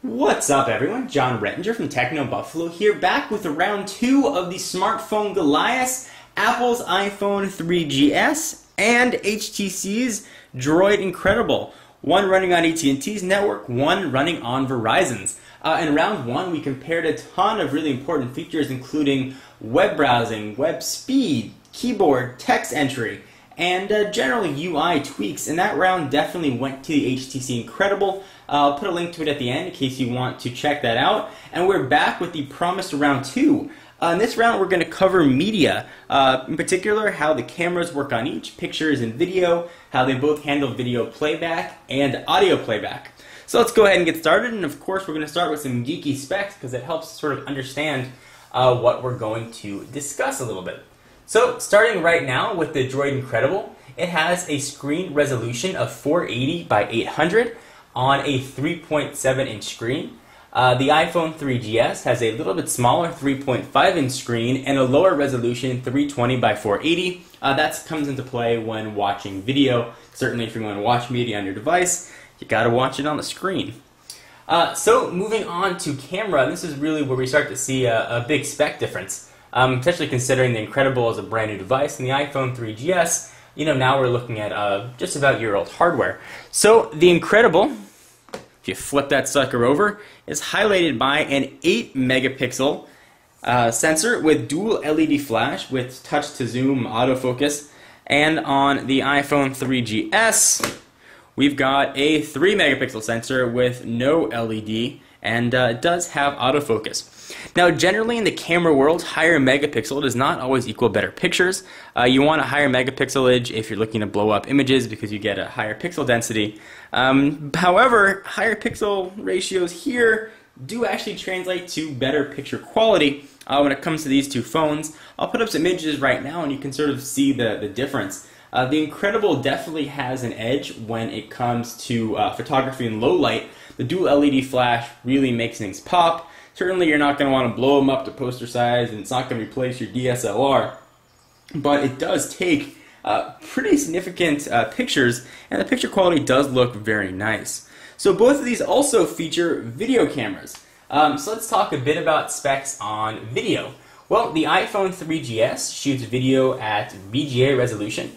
What's up everyone, John Rettinger from Techno Buffalo here, back with round 2 of the smartphone Goliath, Apple's iPhone 3GS, and HTC's Droid Incredible. One running on AT&T's network, one running on Verizon's. In round 1 we compared a ton of really important features including web browsing, web speed, keyboard, text entry, and general UI tweaks, and that round definitely went to the HTC Incredible. I'll put a link to it at the end in case you want to check that out. And we're back with the promised round 2. In this round we're going to cover media, in particular how the cameras work on each, pictures and video, how they both handle video playback and audio playback. So let's go ahead and get started, and of course we're going to start with some geeky specs because it helps sort of understand what we're going to discuss a little bit. So starting right now with the Droid Incredible, it has a screen resolution of 480 by 800 on a 3.7 inch screen. The iPhone 3GS has a little bit smaller 3.5 inch screen and a lower resolution 320 by 480. That comes into play when watching video. Certainly if you're going to watch media on your device, you got to watch it on the screen. So moving on to camera, this is really where we start to see a big spec difference. Especially considering the Incredible is a brand new device and the iPhone 3GS, now we're looking at just about year-old hardware. So the Incredible, if you flip that sucker over, is highlighted by an 8 megapixel sensor with dual LED flash with touch to zoom autofocus. And on the iPhone 3GS, we've got a 3 megapixel sensor with no LED, and it does have autofocus. Now generally in the camera world, higher megapixel does not always equal better pictures. You want a higher megapixelage if you're looking to blow up images because you get a higher pixel density. However, higher pixel ratios here do actually translate to better picture quality when it comes to these two phones. I'll put up some images right now and you can sort of see the difference. The Incredible definitely has an edge when it comes to photography in low light. The dual LED flash really makes things pop. Certainly you're not going to want to blow them up to poster size, and it's not going to replace your DSLR, but it does take pretty significant pictures, and the picture quality does look very nice. So both of these also feature video cameras. So let's talk a bit about specs on video. Well, the iPhone 3GS shoots video at VGA resolution,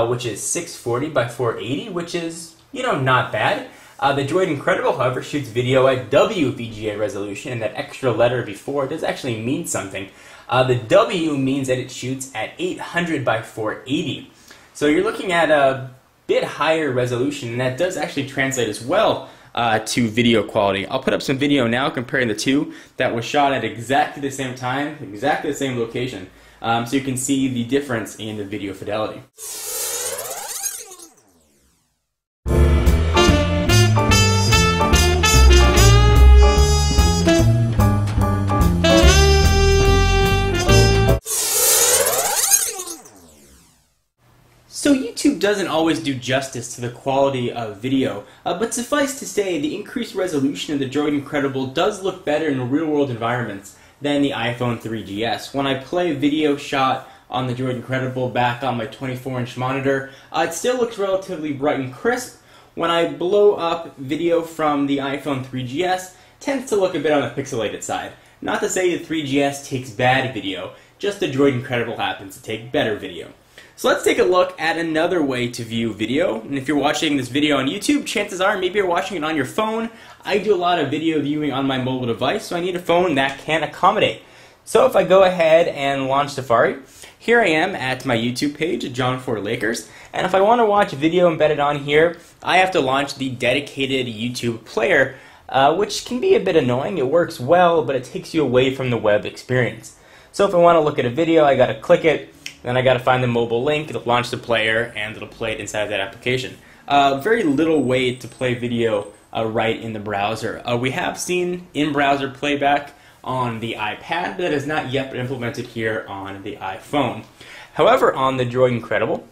which is 640 by 480, which is, not bad. The Droid Incredible, however, shoots video at WVGA resolution, and that extra letter before does actually mean something. The W means that it shoots at 800 by 480. So you're looking at a bit higher resolution, and that does actually translate as well to video quality. I'll put up some video now comparing the two that was shot at exactly the same time, exactly the same location, so you can see the difference in the video fidelity. So YouTube doesn't always do justice to the quality of video, but suffice to say the increased resolution of the Droid Incredible does look better in real-world environments than the iPhone 3GS. When I play video shot on the Droid Incredible back on my 24-inch monitor, it still looks relatively bright and crisp. When I blow up video from the iPhone 3GS, it tends to look a bit on the pixelated side. Not to say the 3GS takes bad video, just the Droid Incredible happens to take better video. So let's take a look at another way to view video. And if you're watching this video on YouTube, chances are maybe you're watching it on your phone. I do a lot of video viewing on my mobile device, so I need a phone that can accommodate. So if I go ahead and launch Safari, here I am at my YouTube page, John4Lakers, and if I want to watch video embedded on here, I have to launch the dedicated YouTube player, which can be a bit annoying. It works well, but it takes you away from the web experience. So if I want to look at a video, I got to click it. Then I got to find the mobile link, it'll launch the player, and it'll play it inside of that application. Very little way to play video right in the browser. We have seen in-browser playback on the iPad, but that has not yet been implemented here on the iPhone. However, on the Droid Incredible,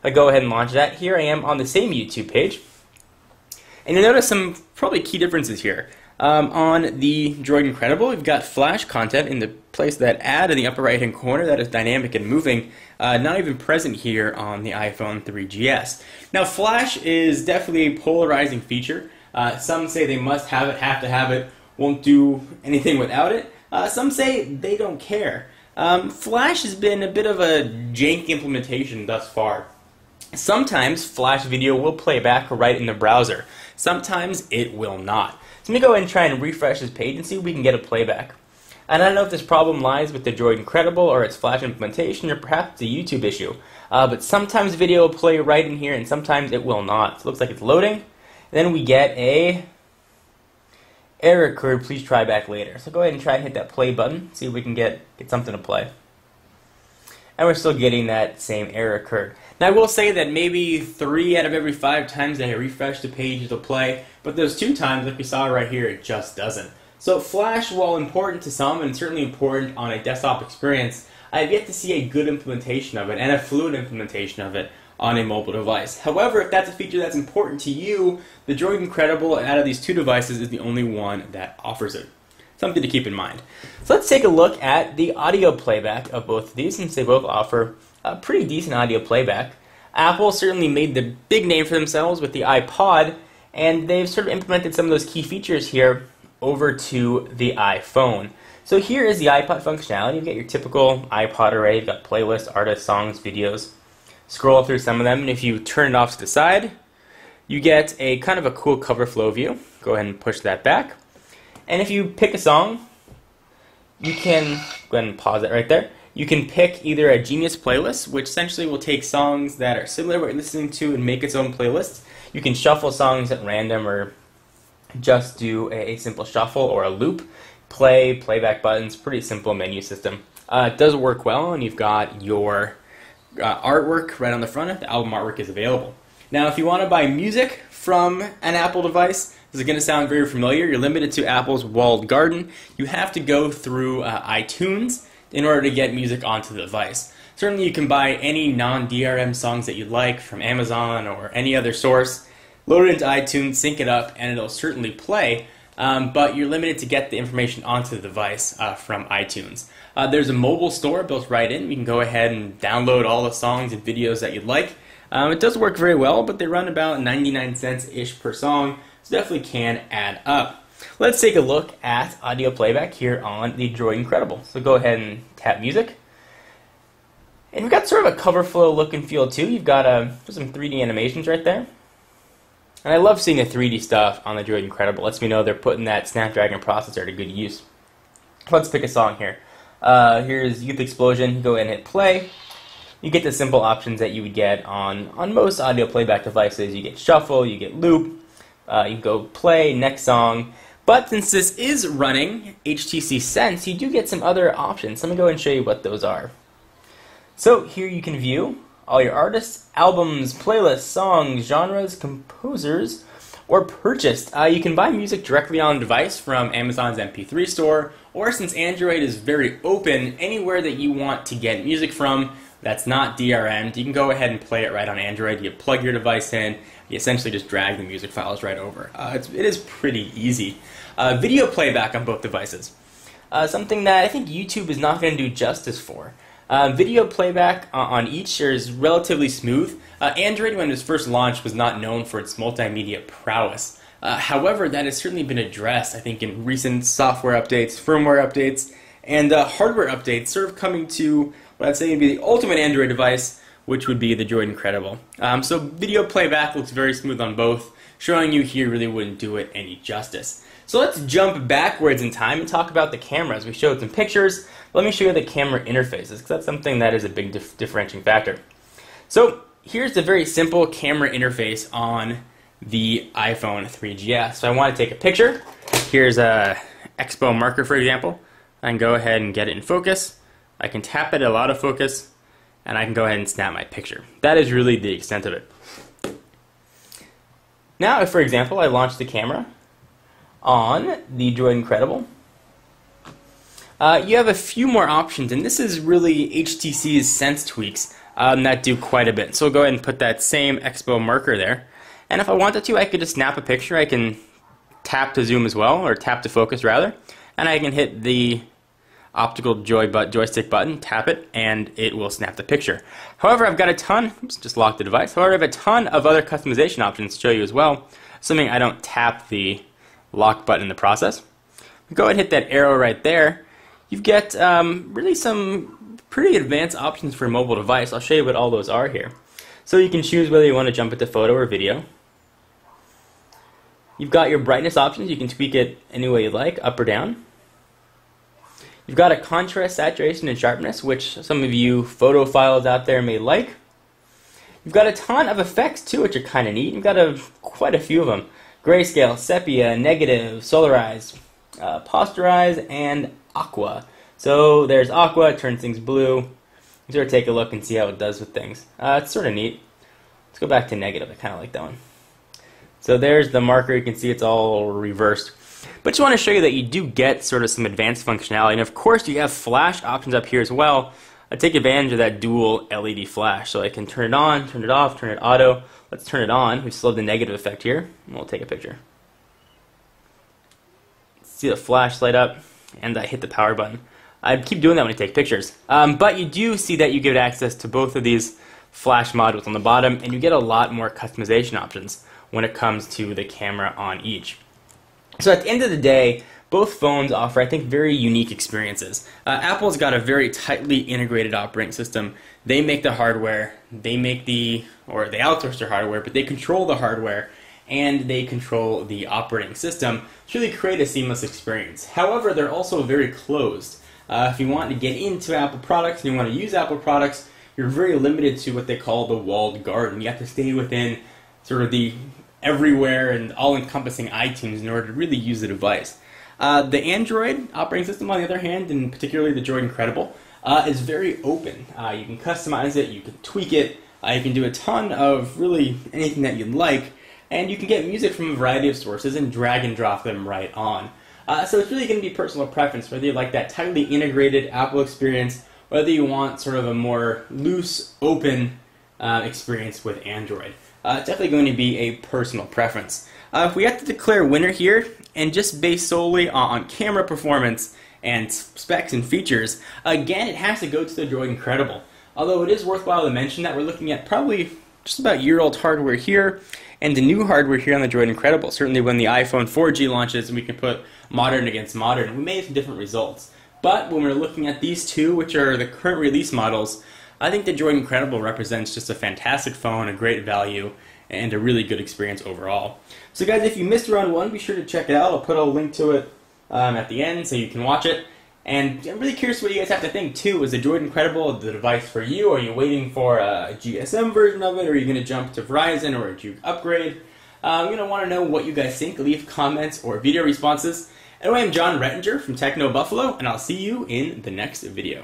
I go ahead and launch that. Here I am on the same YouTube page. And you'll notice some probably key differences here. On the Droid Incredible, we've got flash content in the place that ad in the upper right hand corner that is dynamic and moving, not even present here on the iPhone 3GS. Now flash is definitely a polarizing feature. Some say they must have it, have to have it, won't do anything without it. Some say they don't care. Flash has been a bit of a janky implementation thus far. Sometimes Flash video will play back right in the browser. Sometimes it will not. So let me go ahead and try and refresh this page and see if we can get a playback. And I don't know if this problem lies with the Droid Incredible or its Flash implementation, or perhaps a YouTube issue. But sometimes video will play right in here and sometimes it will not. So it looks like it's loading. And then we get a error occurred, please try back later. So go ahead and try and hit that play button, see if we can get something to play. And we're still getting that same error occurred. Now I will say that maybe 3 out of every 5 times that I refresh the page it'll play, but those 2 times, like we saw right here, it just doesn't. So Flash, while important to some and certainly important on a desktop experience, I have yet to see a good implementation of it and a fluid implementation of it on a mobile device. However, if that's a feature that's important to you, the Droid Incredible out of these 2 devices is the only one that offers it. Something to keep in mind. So let's take a look at the audio playback of both of these, since they both offer a pretty decent audio playback. Apple certainly made the big name for themselves with the iPod, and they've sort of implemented some of those key features here over to the iPhone. So here is the iPod functionality. You've got your typical iPod array. You've got playlists, artists, songs, videos. Scroll through some of them, and if you turn it off to the side, you get a kind of a cool cover flow view. Go ahead and push that back. And if you pick a song, you can go ahead and pause it right there. You can pick either a Genius playlist, which essentially will take songs that are similar to what you're listening to and make its own playlist. You can shuffle songs at random or just do a simple shuffle or a loop. Playback buttons, pretty simple menu system. It does work well, and you've got your artwork right on the front. The album artwork is available. Now, if you want to buy music from an Apple device, this is going to sound very familiar. You're limited to Apple's walled garden. You have to go through iTunes in order to get music onto the device. Certainly you can buy any non-DRM songs that you like from Amazon or any other source, load it into iTunes, sync it up, and it'll certainly play, but you're limited to get the information onto the device from iTunes. There's a mobile store built right in. You can go ahead and download all the songs and videos that you'd like. It does work very well, but they run about 99 cents-ish per song, so definitely can add up. Let's take a look at audio playback here on the Droid Incredible. So go ahead and tap music. And we've got sort of a cover flow look and feel too. You've got some 3D animations right there. And I love seeing the 3D stuff on the Droid Incredible. It lets me know they're putting that Snapdragon processor to good use. Let's pick a song here. Here's Youth Explosion. You go ahead and hit play. You get the simple options that you would get on most audio playback devices. You get shuffle, you get loop, you go play, next song. But since this is running HTC Sense, you do get some other options. Let me go and show you what those are. So here you can view all your artists, albums, playlists, songs, genres, composers, or purchased. You can buy music directly on the device from Amazon's MP3 store, or since Android is very open, anywhere that you want to get music from that's not DRM'd, you can go ahead and play it right on Android. You plug your device in, you essentially just drag the music files right over. It is pretty easy. Video playback on both devices. Something that I think YouTube is not going to do justice for. Video playback on each is relatively smooth. Android, when it was first launched, was not known for its multimedia prowess. However, that has certainly been addressed, I think, in recent software updates, firmware updates, and hardware updates, sort of coming to what I'd say would be the ultimate Android device, which would be the Droid Incredible. So video playback looks very smooth on both. Showing you here really wouldn't do it any justice. So let's jump backwards in time and talk about the cameras. We showed some pictures. Let me show you the camera interfaces, because that's something that is a big differentiating factor. So here's the very simple camera interface on the iPhone 3GS. So I want to take a picture. Here's a Expo marker, for example. I can go ahead and get it in focus. I can tap it at autofocus, and I can go ahead and snap my picture. That is really the extent of it. Now, if, for example, I launch the camera on the Droid Incredible, you have a few more options, and this is really HTC's Sense tweaks that do quite a bit. So we'll go ahead and put that same Expo marker there. And if I wanted to, I could just snap a picture. I can tap to zoom as well, or tap to focus rather, and I can hit the optical joystick button, tap it, and it will snap the picture. However, I've got a ton, oops, just locked the device. However, I have a ton of other customization options to show you as well, assuming I don't tap the lock button in the process. Go ahead and hit that arrow right there. You get really some pretty advanced options for a mobile device. I'll show you what all those are here. So you can choose whether you want to jump into photo or video. You've got your brightness options. You can tweak it any way you like, up or down. You've got a contrast, saturation, and sharpness, which some of you photophiles out there may like. You've got a ton of effects too, which are kind of neat. You've got quite a few of them. Grayscale, sepia, negative, solarize, posterize, and aqua. So there's aqua, it turns things blue. You sort of take a look and see how it does with things. It's sort of neat. Let's go back to negative. I kind of like that one. So there's the marker. You can see it's all reversed. But just want to show you that you do get sort of some advanced functionality. And of course, you have flash options up here as well. I take advantage of that dual LED flash. So I can turn it on, turn it off, turn it auto. Let's turn it on. We still have the negative effect here. And we'll take a picture. See the flash light up, and I hit the power button. I keep doing that when I take pictures. But you do see that you get access to both of these flash modules on the bottom, and you get a lot more customization options when it comes to the camera on each. So at the end of the day, both phones offer, I think, very unique experiences. Apple's got a very tightly integrated operating system. They make the hardware, they outsource their hardware, but they control the hardware, and they control the operating system to really create a seamless experience. However, they're also very closed. If you want to get into Apple products and you want to use Apple products, you're very limited to what they call the walled garden. You have to stay within sort of the everywhere and all-encompassing iTunes in order to really use the device. The Android operating system, on the other hand, and particularly the Droid Incredible, is very open. You can customize it, you can tweak it, you can do a ton of really anything that you'd like, and you can get music from a variety of sources and drag and drop them right on. So it's really going to be personal preference, whether you like that tightly integrated Apple experience, whether you want sort of a more loose, open experience with Android. It's definitely going to be a personal preference. If we have to declare a winner here, and just based solely on camera performance and specs and features, again, it has to go to the Droid Incredible. Although it is worthwhile to mention that we're looking at probably just about year-old hardware here, and the new hardware here on the Droid Incredible. Certainly when the iPhone 4G launches and we can put modern against modern, we may have some different results. But when we're looking at these two, which are the current release models, I think the Droid Incredible represents just a fantastic phone, a great value, and a really good experience overall. So guys, if you missed round one, be sure to check it out. I'll put a link to it at the end so you can watch it. And I'm really curious what you guys have to think too. Is the Droid Incredible the device for you? Are you waiting for a GSM version of it? Or are you going to jump to Verizon or a Juke upgrade? I'm going to want to know what you guys think. Leave comments or video responses. Anyway, I'm John Rettinger from Techno Buffalo, and I'll see you in the next video.